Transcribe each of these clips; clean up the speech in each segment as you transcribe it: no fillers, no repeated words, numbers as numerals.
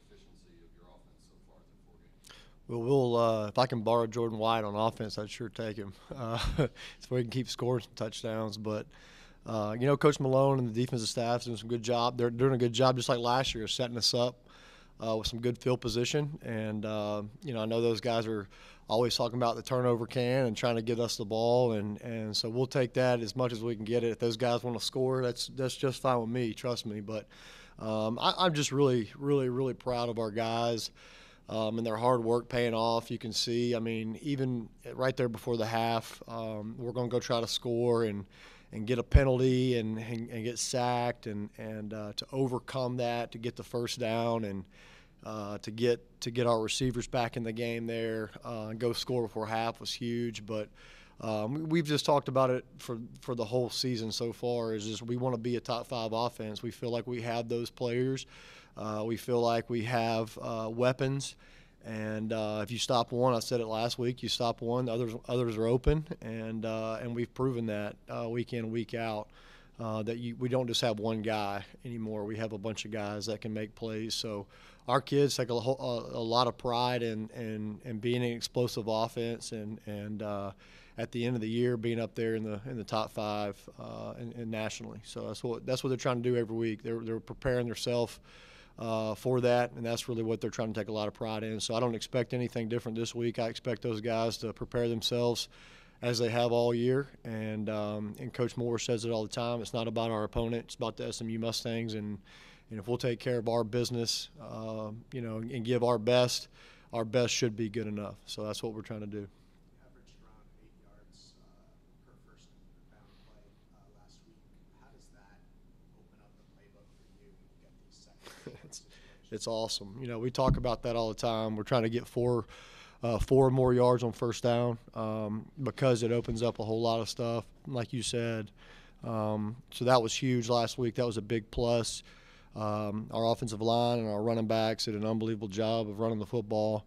efficiency of your offense so far through 4 games? Well, if I can borrow Jordan White on offense, I'd sure take him, so we can keep scoring some touchdowns. But Coach Malone and the defensive staff doing some good job. They're doing a good job, just like last year, setting us up with some good field position. And I know those guys are always talking about the turnover can and trying to get us the ball, and so we'll take that as much as we can get it. If those guys want to score, that's just fine with me. Trust me. But I'm just really, really, really proud of our guys. And their hard work paying off. You can see, I mean, even right there before the half, we're going to go try to score and get a penalty and get sacked and to overcome that, to get the first down and to get our receivers back in the game there and go score before half was huge. But we've just talked about it for the whole season so far. Is just we want to be a top 5 offense. We feel like we have those players. We feel like we have weapons, and if you stop one, I said it last week, you stop one, others are open, and we've proven that week in, week out, that we don't just have one guy anymore. We have a bunch of guys that can make plays. So our kids take a lot of pride in being an explosive offense, and at the end of the year being up there in the top 5 and nationally. So that's what they're trying to do every week. They're preparing themselves for that, and that's really what they're trying to take a lot of pride in. So I don't expect anything different this week. I expect those guys to prepare themselves as they have all year. And Coach Moore says it all the time. It's not about our opponent. It's about the SMU Mustangs. And if we'll take care of our business, and give our best should be good enough. So that's what we're trying to do. Averaged around 8 yards per first down play last week. How does that open up the playbook for you when you get these second it's, situations? it's awesome. We talk about that all the time. We're trying to get four or more yards on first down because it opens up a whole lot of stuff, like you said. So that was huge last week. That was a big plus. Our offensive line and our running backs did an unbelievable job of running the football,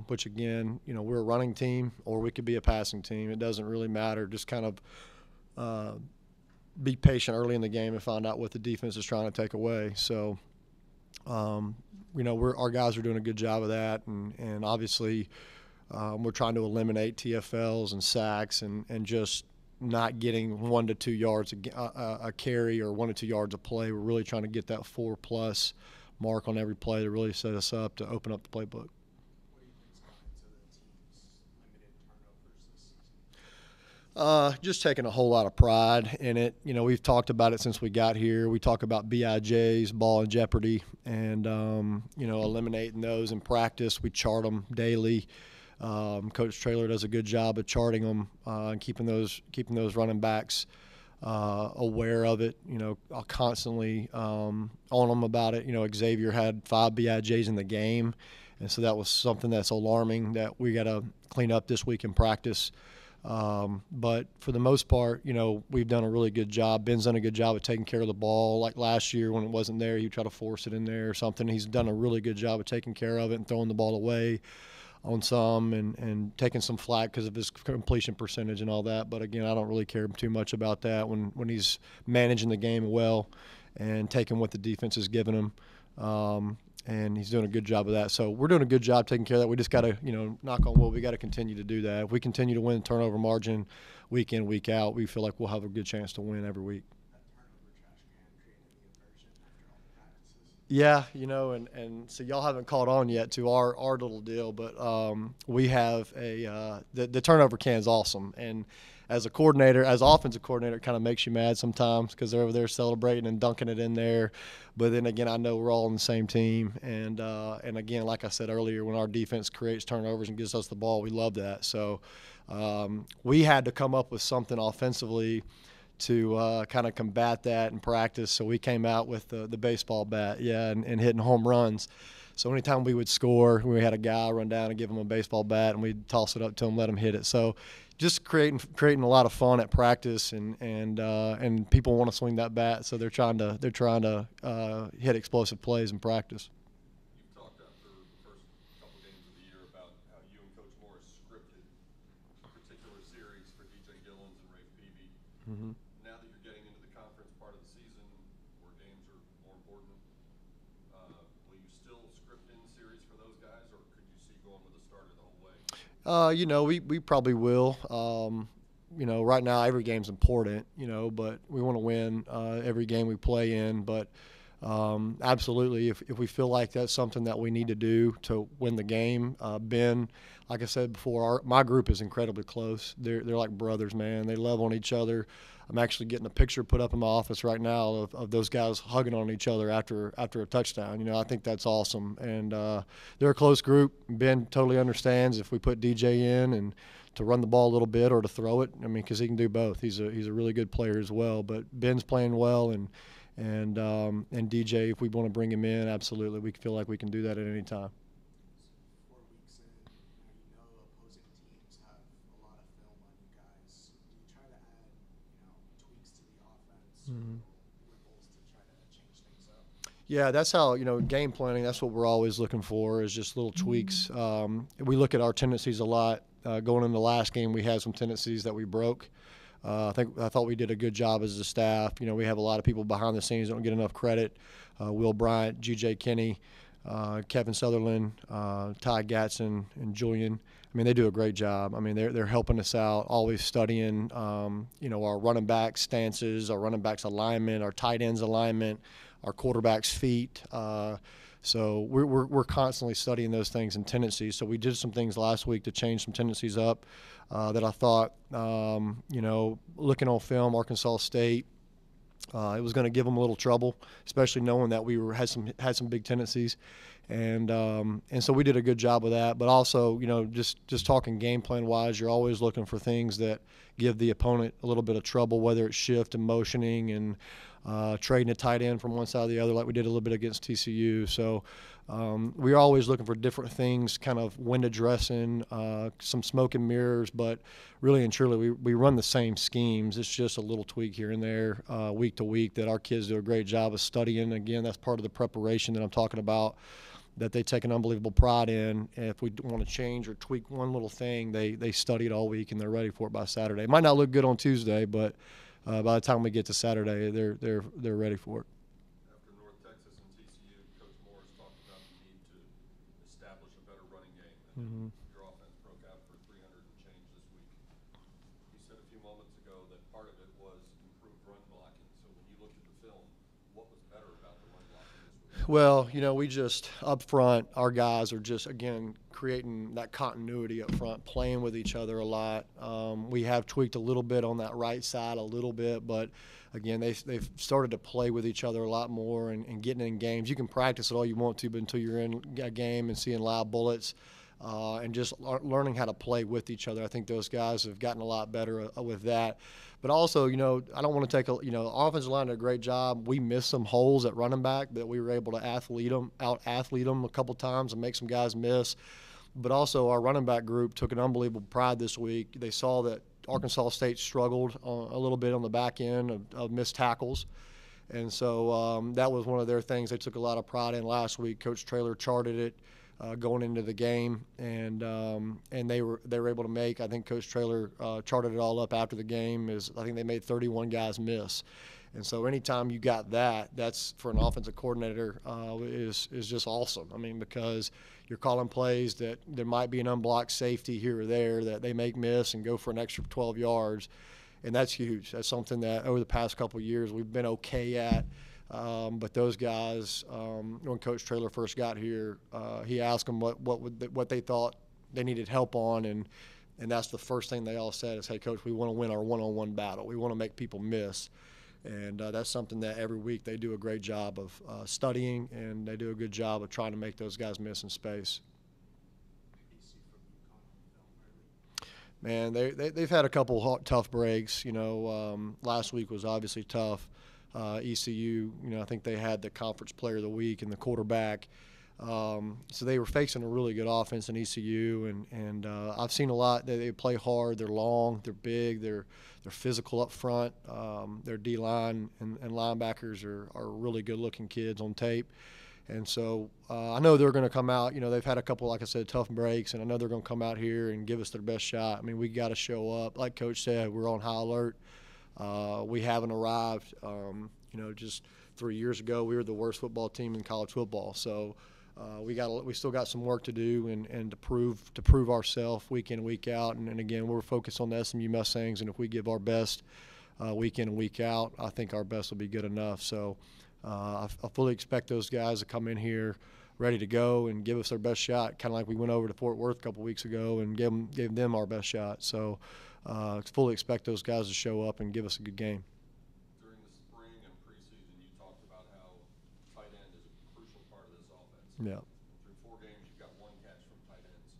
which, again, we're a running team or we could be a passing team. It doesn't really matter. Just kind of be patient early in the game and find out what the defense is trying to take away. So, our guys are doing a good job of that, and obviously we're trying to eliminate TFLs and sacks and just not getting 1 to 2 yards a carry or 1 to 2 yards a play. We're really trying to get that 4+ mark on every play to really set us up to open up the playbook. What do you think's gone into the team's limited turnovers this season? Just taking a whole lot of pride in it. We've talked about it since we got here. We talk about BIJs, ball in jeopardy, and eliminating those in practice. We chart them daily. Coach Traylor does a good job of charting them and keeping those running backs aware of it. I'll constantly on them about it. Xavier had 5 BIJs in the game, and so that was something that's alarming that we got to clean up this week in practice. But for the most part, we've done a really good job. Ben's done a good job of taking care of the ball. Like last year when it wasn't there, he'd try to force it in there or something. He's done a really good job of taking care of it and throwing the ball away on some and taking some flack because of his completion percentage and all that. But, again, I don't really care too much about that when he's managing the game well and taking what the defense is giving him. And he's doing a good job of that. So we're doing a good job taking care of that. We just got to, knock on wood, we got to continue to do that. If we continue to win turnover margin week in, week out, we feel like we'll have a good chance to win every week. That turnover trash can created the aversion after all the practices. Yeah, and so y'all haven't caught on yet to our little deal, but we have the turnover can is awesome. And as offensive coordinator, it kind of makes you mad sometimes because they're over there celebrating and dunking it in there. But then again, I know we're all on the same team. And again, like I said earlier, when our defense creates turnovers and gives us the ball, we love that. So we had to come up with something offensively to kind of combat that in practice. So we came out with the baseball bat, and hitting home runs. So anytime we would score, we had a guy run down and give him a baseball bat, and we'd toss it up to him, let him hit it. So just creating a lot of fun at practice, and people want to swing that bat, so they're trying to hit explosive plays in practice. You've talked after the first couple games of the year about how you and Coach Morris scripted a particular series for DJ Gillens and Rafe Peavy. Mm-hmm. Now that you're getting into the conference part of the season, where games are more important, will you still script in series for those guys, or could you see going with a starter the whole way? We probably will. Right now every game's important, but we want to win every game we play in. But absolutely, if we feel like that's something that we need to do to win the game, Ben, like I said before, my group is incredibly close. They're like brothers, man. They love on each other. I'm actually getting a picture put up in my office right now of those guys hugging on each other after a touchdown. I think that's awesome. And they're a close group. Ben totally understands if we put DJ in and to run the ball a little bit or to throw it. I mean, because he can do both. He's a really good player as well. But Ben's playing well, and DJ, if we want to bring him in, absolutely, we feel like we can do that at any time. 4 weeks in, opposing teams have a lot of film on you guys. Do you try to add, tweaks to the offense, ripples to try to change things up? Yeah, that's how, game planning, that's what we're always looking for is just little tweaks. We look at our tendencies a lot. Going into the last game, we had some tendencies that we broke. I thought we did a good job as a staff. We have a lot of people behind the scenes that don't get enough credit. Will Bryant, G.J. Kinney, Kevin Sutherland, Ty Gatson, and Julian. I mean, they do a great job. I mean, they're helping us out, always studying, our running back stances, our running backs alignment, our tight ends alignment, our quarterback's feet. So we're constantly studying those things and tendencies. So we did some things last week to change some tendencies up that I thought, looking on film, Arkansas State, it was going to give them a little trouble, especially knowing that we had some big tendencies, and so we did a good job of that. But also, just talking game plan wise, you're always looking for things that give the opponent a little bit of trouble, whether it's shift and motioning and trading a tight end from one side to the other, like we did a little bit against TCU. So we're always looking for different things, kind of wind addressing, some smoke and mirrors, but really and truly we run the same schemes. It's just a little tweak here and there week to week that our kids do a great job of studying. Again, that's part of the preparation that I'm talking about, that they take an unbelievable pride in. And if we want to change or tweak one little thing, they study it all week and they're ready for it by Saturday. It might not look good on Tuesday, but by the time we get to Saturday, they're ready for it. After North Texas and TCU, Coach Morris talked about the need to establish a better running game. And your offense broke out for 300 and change this week. You said a few moments ago that part of it was improved run blocking. So when you looked at the film, what was better about the run blocking this week? Well, we just up front, our guys are just, again, creating that continuity up front, playing with each other a lot. We have tweaked a little bit on that right side, a little bit, but again, they've started to play with each other a lot more and getting in games. You can practice it all you want to, but until you're in a game and seeing live bullets and just learning how to play with each other, I think those guys have gotten a lot better with that. But also, I don't want to take offensive line did a great job. We missed some holes at running back that we were able to out-athlete them a couple times and make some guys miss. But also our running back group took an unbelievable pride this week. They saw that Arkansas State struggled a little bit on the back end of missed tackles. And so that was one of their things they took a lot of pride in last week. Coach Traylor charted it going into the game, and they were able to make, I think Coach Traylor charted it all up after the game, I think they made 31 guys miss. And so anytime you got that's for an offensive coordinator is just awesome. I mean, because you're calling plays that there might be an unblocked safety here or there that they make miss and go for an extra 12 yards, and that's huge. That's something that over the past couple of years we've been okay at. But those guys, when Coach Traylor first got here, he asked them what they thought they needed help on, and that's the first thing they all said is, "Hey, Coach, we want to win our one-on-one battle. We want to make people miss." And that's something that every week they do a great job of studying, and they do a good job of trying to make those guys miss in space. Man, they've had a couple tough breaks. Last week was obviously tough. ECU, I think they had the conference player of the week and the quarterback. So they were facing a really good offense in ECU, and I've seen a lot. They play hard. They're long. They're big. They're physical up front. Their D-line and linebackers are really good-looking kids on tape. And so I know they're going to come out. They've had a couple, like I said, tough breaks, and I know they're going to come out here and give us their best shot. I mean, we got to show up. Like Coach said, we're on high alert. We haven't arrived. Just 3 years ago, we were the worst football team in college football. So we still got some work to do and to prove ourselves week in and week out. And again, we're focused on the SMU Mustangs, and if we give our best week in and week out, I think our best will be good enough. So I fully expect those guys to come in here ready to go and give us their best shot, kind of like we went over to Fort Worth a couple weeks ago and gave them our best shot. So fully expect those guys to show up and give us a good game. During the spring and preseason, you talked about how tight end is a crucial part of this offense. Yeah. Through 4 games, you've got 1 catch from tight ends.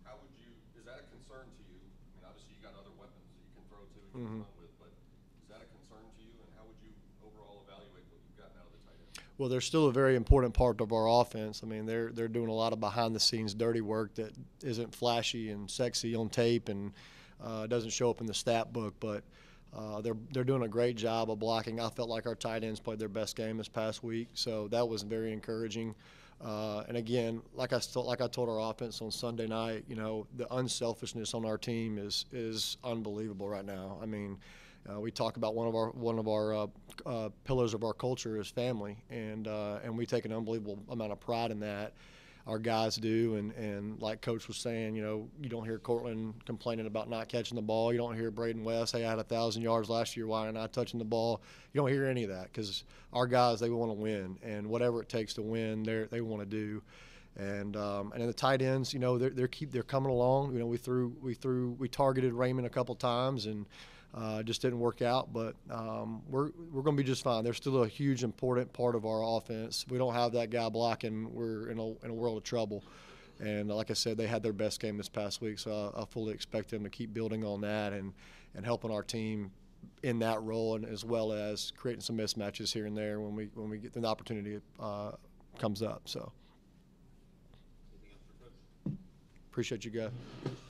How would you – is that a concern to you? I mean, obviously you got other weapons that you can throw to and you can run with, but is that a concern to you? And how would you overall evaluate what you've gotten out of the tight end? Well, they're still a very important part of our offense. I mean, they're doing a lot of behind-the-scenes dirty work that isn't flashy and sexy on tape and doesn't show up in the stat book, but they're doing a great job of blocking. I felt like our tight ends played their best game this past week, so that was very encouraging. And again, like I told our offense on Sunday night, you know, the unselfishness on our team is unbelievable right now. I mean, we talk about one of our pillars of our culture is family, and we take an unbelievable amount of pride in that. Our guys do, and like Coach was saying, you know, you don't hear Cortland complaining about not catching the ball. You don't hear Braden West, hey, I had 1,000 yards last year, why am I not touching the ball? You don't hear any of that because our guys, they want to win, and whatever it takes to win, they want to do. And in the tight ends, you know, they're coming along. You know, we targeted Raymond a couple times and just didn't work out, but we're going to be just fine. They're still a huge, important part of our offense. We don't have that guy blocking. We're in a world of trouble. And like I said, they had their best game this past week, so I fully expect them to keep building on that and helping our team in that role, and as well as creating some mismatches here and there when we get the opportunity comes up. So appreciate you guys.